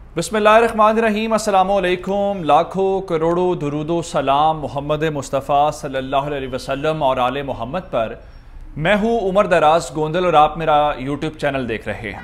बिस्मिल्लाहिर्रहमानिर्रहीम, अस्सलामुअलैकुम। लाखों करोड़ों दुरूदो सलाम मोहम्मद मुस्तफ़ा सल्लल्लाहु अलैहि वसल्लम और आले मोहम्मद पर। मैं हूँ उमर दराज गोंदल और आप मेरा यूट्यूब चैनल देख रहे हैं।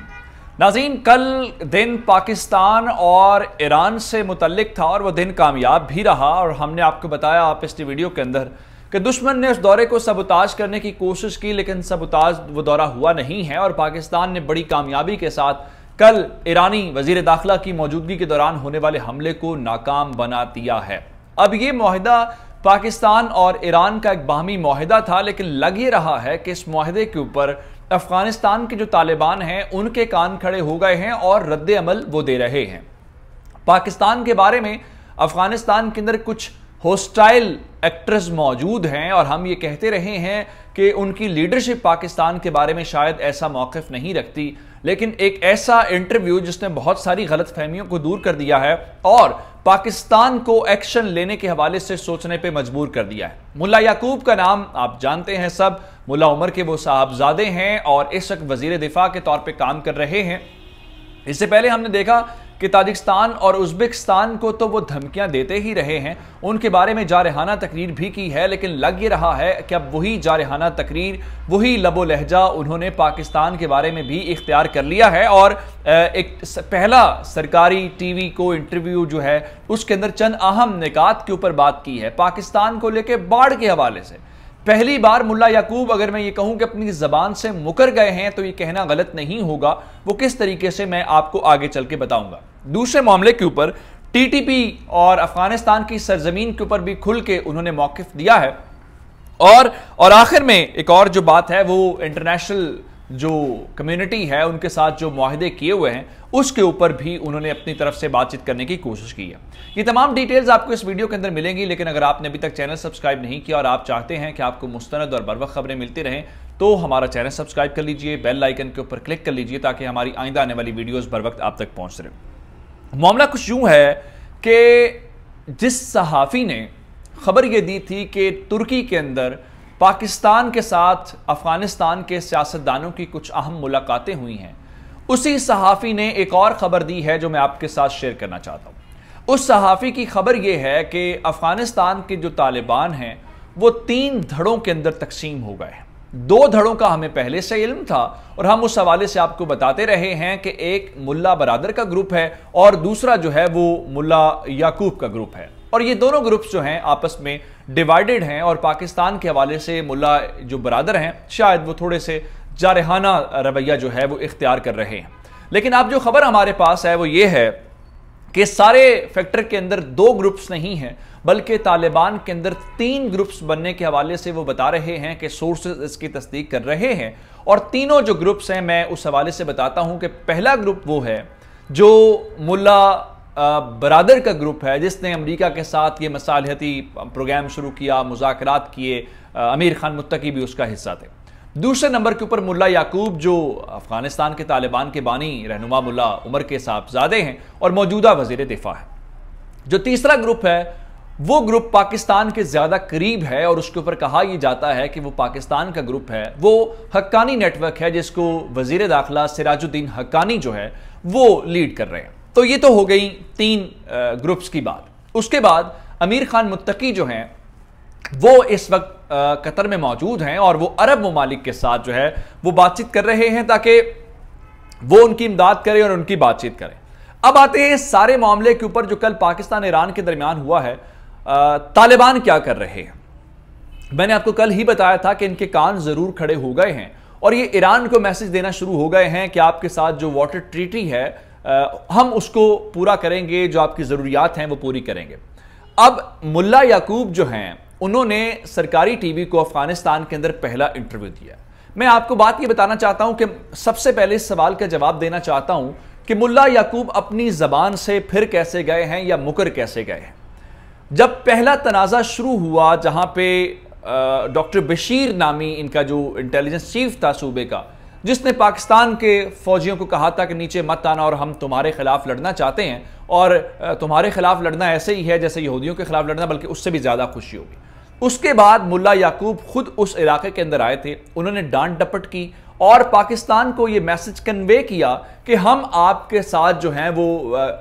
नाज़रीन, कल दिन पाकिस्तान और ईरान से मुतल्लिक था और वह दिन कामयाब भी रहा और हमने आपको बताया आप इस वीडियो के अंदर कि दुश्मन ने उस दौरे को सबुताज करने की कोशिश की, लेकिन सबुताज वो दौरा हुआ नहीं है और पाकिस्तान ने बड़ी कामयाबी के साथ कल ईरानी वजीर दाखिला की मौजूदगी के दौरान होने वाले हमले को नाकाम बना दिया है। अब ये मुआहिदा पाकिस्तान और ईरान का एक बाहमी मुआहिदा था, लेकिन लग ये रहा है कि इस मुआहिदे के ऊपर अफगानिस्तान के जो तालिबान हैं उनके कान खड़े हो गए हैं और रद्द अमल वो दे रहे हैं। पाकिस्तान के बारे में अफगानिस्तान के अंदर कुछ होस्टाइल एक्टर्स मौजूद हैं और हम ये कहते रहे हैं कि उनकी लीडरशिप पाकिस्तान के बारे में शायद ऐसा मौक़िफ़ नहीं रखती, लेकिन एक ऐसा इंटरव्यू जिसने बहुत सारी गलतफहमियों को दूर कर दिया है और पाकिस्तान को एक्शन लेने के हवाले से सोचने पे मजबूर कर दिया है। मुल्ला याकूब का नाम आप जानते हैं सब, मुल्ला उमर के वो साहबजादे हैं और इस वक्त वजीर दिफा के तौर पे काम कर रहे हैं। इससे पहले हमने देखा कि ताजिकिस्तान और उज़्बेकिस्तान को तो वो धमकियां देते ही रहे हैं, उनके बारे में जारहाना तकरीर भी की है, लेकिन लग ये रहा है कि अब वही जारहाना तकरीर, वही लबो लहजा उन्होंने पाकिस्तान के बारे में भी इख्तियार कर लिया है और एक पहला सरकारी टीवी को इंटरव्यू जो है उसके अंदर चंद अहम निकात के ऊपर बात की है पाकिस्तान को लेकर बाढ़ के हवाले से। पहली बार मुल्ला याकूब, अगर मैं ये कहूं कि अपनी जबान से मुकर गए हैं तो ये कहना गलत नहीं होगा, वो किस तरीके से मैं आपको आगे चल के बताऊंगा। दूसरे मामले के ऊपर टीटीपी और अफगानिस्तान की सरजमीन के ऊपर भी खुल के उन्होंने मौकिफ दिया है और आखिर में एक और जो बात है वो इंटरनेशनल जो कम्युनिटी है उनके साथ जो मुआहिदे किए हुए हैं उसके ऊपर भी उन्होंने अपनी तरफ से बातचीत करने की कोशिश की है। ये तमाम डिटेल्स आपको इस वीडियो के अंदर मिलेंगी, लेकिन अगर आपने अभी तक चैनल सब्सक्राइब नहीं किया और आप चाहते हैं कि आपको मुस्तनद और बरवक्त खबरें मिलती रहें तो हमारा चैनल सब्सक्राइब कर लीजिए, बेल आइकन के ऊपर क्लिक कर लीजिए ताकि हमारी आइंदा आने वाली वीडियोज़ बर वक्त आप तक पहुँच रहे। मामला कुछ यूँ है कि जिस सहाफ़ी ने खबर यह दी थी कि तुर्की के अंदर पाकिस्तान के साथ अफगानिस्तान के सियासतदानों की कुछ अहम मुलाकातें हुई हैं, उसी सहाफ़ी ने एक और ख़बर दी है जो मैं आपके साथ शेयर करना चाहता हूँ। उस सहाफ़ी की खबर यह है कि अफगानिस्तान के जो तालिबान हैं वो 3 धड़ों के अंदर तकसीम हो गए हैं। 2 धड़ों का हमें पहले से इल्म था और हम उस हवाले से आपको बताते रहे हैं कि एक मुल्ला बरादर का ग्रुप है और दूसरा जो है वो मुल्ला याकूब का ग्रुप है और ये दोनों ग्रुप्स जो हैं आपस में डिवाइडेड हैं और पाकिस्तान के हवाले से मुल्ला जो बरादर हैं शायद वो थोड़े से जारहाना रवैया जो है वो इख्तियार कर रहे हैं। लेकिन अब जो खबर हमारे पास है वो ये है कि सारे फैक्टर के अंदर 2 ग्रुप्स नहीं हैं बल्कि तालिबान के अंदर 3 ग्रुप्स बनने के हवाले से वो बता रहे हैं कि सोर्सेज इसकी तस्दीक कर रहे हैं और तीनों जो ग्रुप्स हैं मैं उस हवाले से बताता हूं कि पहला ग्रुप वो है जो मुल्ला बरादर का ग्रुप है जिसने अमेरिका के साथ ये मसालहती प्रोग्राम शुरू किया, मुज़ाकरात किए, अमीर खान मुत्तकी भी उसका हिस्सा थे। दूसरे नंबर के ऊपर मुल्ला याकूब जो अफगानिस्तान के तालिबान के बानी रहनुमा मुल्ला उमर के साहबजादे हैं और मौजूदा वजीर दिफा है। जो तीसरा ग्रुप है वो ग्रुप पाकिस्तान के ज़्यादा करीब है और उसके ऊपर कहा यह जाता है कि वो पाकिस्तान का ग्रुप है, वो हक्कानी नेटवर्क है जिसको वजीर दाखिला सिराजुद्दीन हक्कानी जो है वो लीड कर रहे हैं। तो ये तो हो गई 3 ग्रुप्स की बात। उसके बाद अमीर खान मुत्तकी जो हैं वो इस वक्त कतर में मौजूद हैं और वो अरब ममालिक के साथ जो है वो बातचीत कर रहे हैं ताकि वो उनकी इमदाद करें और उनकी बातचीत करें। अब आते हैं इस सारे मामले के ऊपर जो कल पाकिस्तान ईरान के दरमियान हुआ है। तालिबान क्या कर रहे हैं? मैंने आपको कल ही बताया था कि इनके कान जरूर खड़े हो गए हैं और ये ईरान को मैसेज देना शुरू हो गए हैं कि आपके साथ जो वाटर ट्रीटी है हम उसको पूरा करेंगे, जो आपकी ज़रूरियात हैं वो पूरी करेंगे। अब मुल्ला याकूब जो हैं उन्होंने सरकारी टीवी को अफगानिस्तान के अंदर पहला इंटरव्यू दिया। मैं आपको बात ये बताना चाहता हूं कि सबसे पहले इस सवाल का जवाब देना चाहता हूं कि मुल्ला याकूब अपनी ज़बान से फिर कैसे गए हैं या मुकर कैसे गए हैं। जब पहला तनाज़ा शुरू हुआ जहां पे डॉक्टर बशीर नामी इनका जो इंटेलिजेंस चीफ था सूबे का, जिसने पाकिस्तान के फौजियों को कहा था कि नीचे मत आना और हम तुम्हारे खिलाफ लड़ना चाहते हैं और तुम्हारे खिलाफ लड़ना ऐसे ही है जैसे यहूदियों के खिलाफ लड़ना, बल्कि उससे भी ज़्यादा खुशी होगी। उसके बाद मुल्ला याकूब खुद उस इलाके के अंदर आए थे, उन्होंने डांट डपट की और पाकिस्तान को यह मैसेज कन्वे किया कि हम आपके साथ जो हैं वो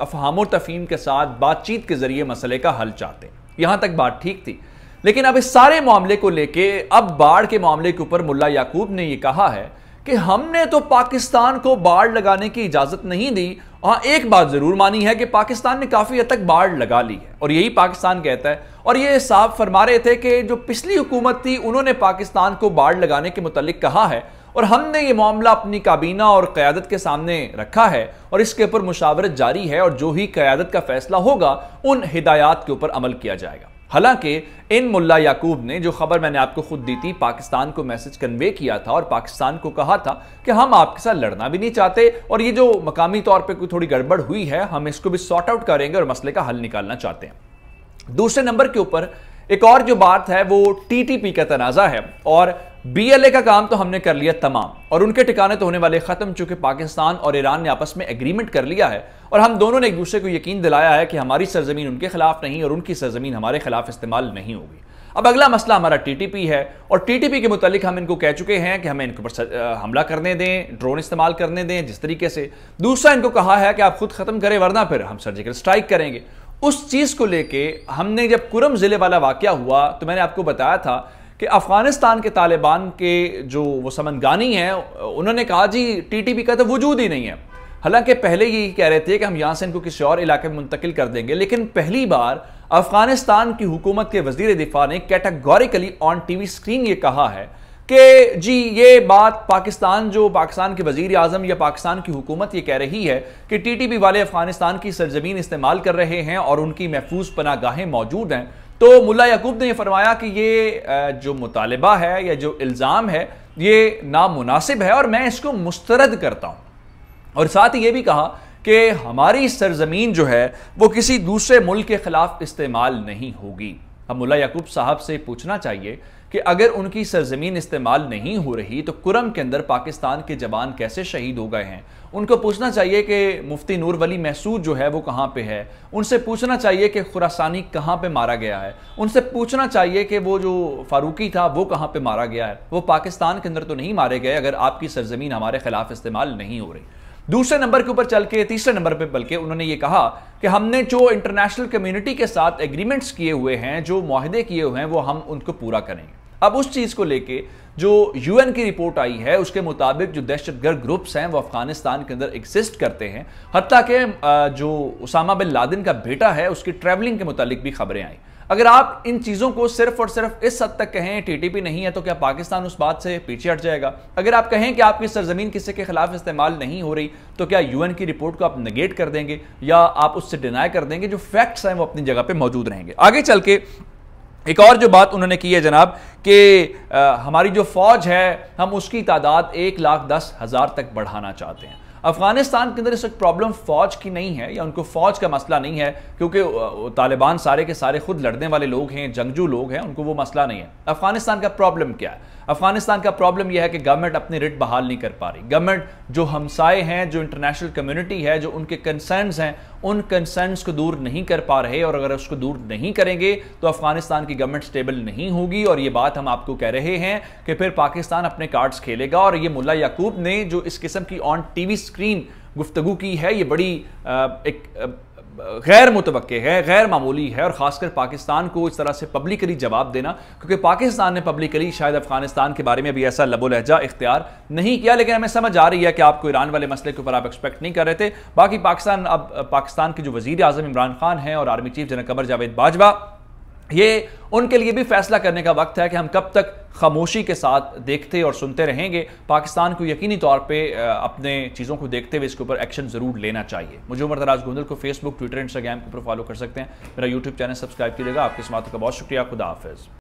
अफहाम और तफहीम के साथ बातचीत के जरिए मसले का हल चाहते हैं। यहां तक बात ठीक थी, लेकिन अब इस सारे मामले को लेके अब बाढ़ के मामले के ऊपर मुल्ला याकूब ने यह कहा है कि हमने तो पाकिस्तान को बाढ़ लगाने की इजाजत नहीं दी। हाँ, एक बात जरूर मानी है कि पाकिस्तान ने काफी हद तक बाढ़ लगा ली है, और यही पाकिस्तान कहता है। और ये साफ फरमा रहे थे कि जो पिछली हुकूमत थी उन्होंने पाकिस्तान को बाढ़ लगाने के मुतालिक कहा है, और हमने ये मामला अपनी काबीना और क़यादत के सामने रखा है, और इसके ऊपर मुशावरत जारी है, और जो ही क़यादत का फैसला होगा उन हिदायत के ऊपर अमल किया जाएगा। हालांकि इन मुल्ला याकूब ने, जो खबर मैंने आपको खुद दी थी, पाकिस्तान को मैसेज कन्वे किया था और पाकिस्तान को कहा था कि हम आपके साथ लड़ना भी नहीं चाहते, और ये जो मकामी तौर पे कोई थोड़ी गड़बड़ हुई है हम इसको भी सॉर्ट आउट करेंगे और मसले का हल निकालना चाहते हैं। दूसरे नंबर के ऊपर एक और जो बात है वो टीटीपी का तनाज़ा है, और बीएलए का काम तो हमने कर लिया तमाम, और उनके ठिकाने तो होने वाले खत्म, चूंकि पाकिस्तान और ईरान ने आपस में एग्रीमेंट कर लिया है, और हम दोनों ने एक दूसरे को यकीन दिलाया है कि हमारी सरजमीन उनके खिलाफ नहीं और उनकी सरजमीन हमारे खिलाफ इस्तेमाल नहीं होगी। अब अगला मसला हमारा टीटीपी है, और टीटीपी के मुतालिक हम इनको कह चुके हैं कि हमें इनके ऊपर हमला करने दें, ड्रोन इस्तेमाल करने दें जिस तरीके से। दूसरा, इनको कहा है कि आप खुद खत्म करें वरना फिर हम सर्जिकल स्ट्राइक करेंगे। उस चीज को लेके हमने जब कुरम जिले वाला वाकया हुआ तो मैंने आपको बताया था कि अफगानिस्तान के तालिबान के जो वो समनगानी हैं उन्होंने कहा जी टीटीपी का तो वजूद ही नहीं है। हालांकि पहले ये कह रहे थे कि हम यहां से इनको किसी और इलाके में मुंतकिल कर देंगे, लेकिन पहली बार अफगानिस्तान की हुकूमत के वजीर दिफा ने कैटेगोरिकली ऑन टीवी स्क्रीन ये कहा है कि जी ये बात पाकिस्तान के वजीर आजम या पाकिस्तान की हुकूमत ये कह रही है कि टीटीपी वाले अफगानिस्तान की सरजमीन इस्तेमाल कर रहे हैं और उनकी महफूज पनागाहें मौजूद हैं। तो मुल्ला याकूब ने यह फरमाया कि ये जो मुतालिबा है या जो इल्ज़ाम है ये नामुनासिब है और मैं इसको मुस्तरद करता हूँ, और साथ ही ये भी कहा कि हमारी सरजमीन जो है वो किसी दूसरे मुल्क के खिलाफ इस्तेमाल नहीं होगी। अब मुल्ला याकूब साहब से पूछना चाहिए कि अगर उनकी सरजमीन इस्तेमाल नहीं हो रही तो कुरम के अंदर पाकिस्तान के जवान कैसे शहीद हो गए हैं। उनको पूछना चाहिए कि मुफ्ती नूर वली महसूद जो है वो कहाँ पे है, उनसे पूछना चाहिए कि खुरासानी कहाँ पे मारा गया है, उनसे पूछना चाहिए कि वो जो फारूकी था वो कहाँ पे मारा गया है। वो पाकिस्तान के अंदर तो नहीं मारे गए अगर आपकी सरजमीन हमारे खिलाफ इस्तेमाल नहीं हो रही। दूसरे नंबर के ऊपर चल के तीसरे नंबर पे बल्कि उन्होंने ये कहा कि हमने जो इंटरनेशनल कम्युनिटी के साथ एग्रीमेंट्स किए हुए हैं, जो मुआहदे किए हुए हैं, वो हम उनको पूरा करेंगे। अब उस चीज को लेके जो यूएन की रिपोर्ट आई है उसके मुताबिक जो दहशतगर्द ग्रुप्स हैं वो अफगानिस्तान के अंदर एग्जिस्ट करते हैं, हत्ता कि जो उसामा बिन लादेन का बेटा है उसकी ट्रैवलिंग के मुतालिक भी खबरें आई। अगर आप इन चीज़ों को सिर्फ और सिर्फ इस हद तक कहें टीटीपी नहीं है तो क्या पाकिस्तान उस बात से पीछे हट जाएगा? अगर आप कहें कि आपकी सरजमीन किसी के खिलाफ इस्तेमाल नहीं हो रही तो क्या यूएन की रिपोर्ट को आप नेगेट कर देंगे या आप उससे डिनाई कर देंगे? जो फैक्ट्स हैं वो अपनी जगह पे मौजूद रहेंगे। आगे चल के एक और जो बात उन्होंने की है जनाब कि हमारी जो फौज है हम उसकी तादाद 1,10,000 तक बढ़ाना चाहते हैं। अफगानिस्तान के अंदर इस वक्त प्रॉब्लम फौज की नहीं है या उनको फौज का मसला नहीं है, क्योंकि तालिबान सारे के सारे खुद लड़ने वाले लोग हैं, जंगजू लोग हैं, उनको वो मसला नहीं है। अफगानिस्तान का प्रॉब्लम क्या है? अफगानिस्तान का प्रॉब्लम यह है कि गवर्नमेंट अपनी रिट बहाल नहीं कर पा रही। गवर्नमेंट जो हमसाए हैं, जो इंटरनेशनल कम्युनिटी है, जो उनके कंसर्न्स हैं, उन कंसर्न्स को दूर नहीं कर पा रहे, और अगर उसको दूर नहीं करेंगे तो अफगानिस्तान की गवर्नमेंट स्टेबल नहीं होगी। और ये बात हम आपको कह रहे हैं कि फिर पाकिस्तान अपने कार्ड्स खेलेगा। और ये मुल्ला याकूब ने जो इस किस्म की ऑन टीवी स्क्रीन गुफ्तगू की है ये बड़ी एक गैर मुतवक्के है, गैर मामूली है, और खासकर पाकिस्तान को इस तरह से पब्लिकली जवाब देना, क्योंकि पाकिस्तान ने पब्लिकली शायद अफगानिस्तान के बारे में भी ऐसा लबो लहजा इख्तियार नहीं किया, लेकिन हमें समझ आ रही है कि आपको ईरान वाले मसले के ऊपर आप एक्सपेक्ट नहीं कर रहे थे। बाकी पाकिस्तान के जो वजीर आजम इमरान खान हैं और army chief general Qamar Javed Bajwa, ये उनके लिए भी फैसला करने का वक्त है कि हम कब तक खामोशी के साथ देखते और सुनते रहेंगे। पाकिस्तान को यकीनी तौर पे अपने चीज़ों को देखते हुए इसके ऊपर एक्शन ज़रूर लेना चाहिए। मुझे उमर दराज गोंदल को फेसबुक, ट्विटर, इंस्टाग्राम के ऊपर फॉलो कर सकते हैं। मेरा यूट्यूब चैनल सब्सक्राइब कीजिएगा। आपकी समाअत का बहुत शुक्रिया। खुदा हाफिज़।